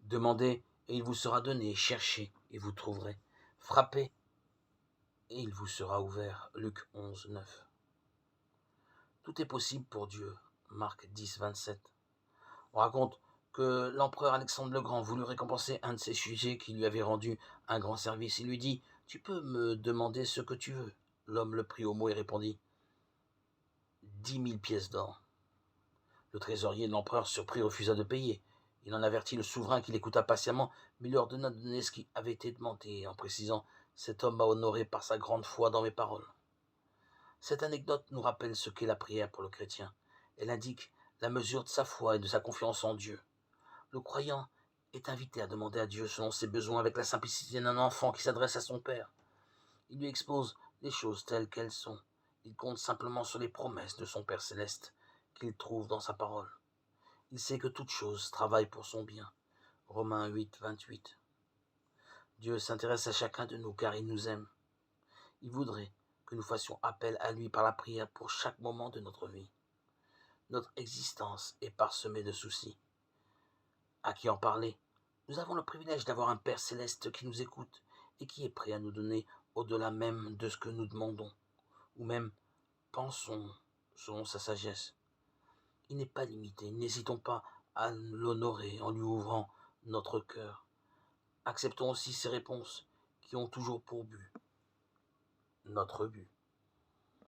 Demandez et il vous sera donné, cherchez et vous trouverez, frappez et il vous sera ouvert. Luc 11, 9. Tout est possible pour Dieu. Marc 10, 27. On raconte que l'empereur Alexandre le Grand voulut récompenser un de ses sujets qui lui avait rendu un grand service. Il lui dit « Tu peux me demander ce que tu veux ?» L'homme le prit au mot et répondit « 10 000 pièces d'or. » Le trésorier de l'empereur, surpris, refusa de payer. Il en avertit le souverain qui l'écouta patiemment, mais lui ordonna de donner ce qui avait été demandé, en précisant « Cet homme m'a honoré par sa grande foi dans mes paroles. » Cette anecdote nous rappelle ce qu'est la prière pour le chrétien. Elle indique la mesure de sa foi et de sa confiance en Dieu. Le croyant est invité à demander à Dieu selon ses besoins avec la simplicité d'un enfant qui s'adresse à son Père. Il lui expose les choses telles qu'elles sont. Il compte simplement sur les promesses de son Père céleste qu'il trouve dans sa parole. Il sait que toute chose travaille pour son bien. Romains 8, 28. Dieu s'intéresse à chacun de nous car il nous aime. Il voudrait que nous fassions appel à lui par la prière pour chaque moment de notre vie. Notre existence est parsemée de soucis. À qui en parler? Nous avons le privilège d'avoir un Père céleste qui nous écoute et qui est prêt à nous donner au-delà même de ce que nous demandons, ou même pensons selon sa sagesse. Il n'est pas limité, n'hésitons pas à l'honorer en lui ouvrant notre cœur. Acceptons aussi ses réponses qui ont toujours pour but notre but.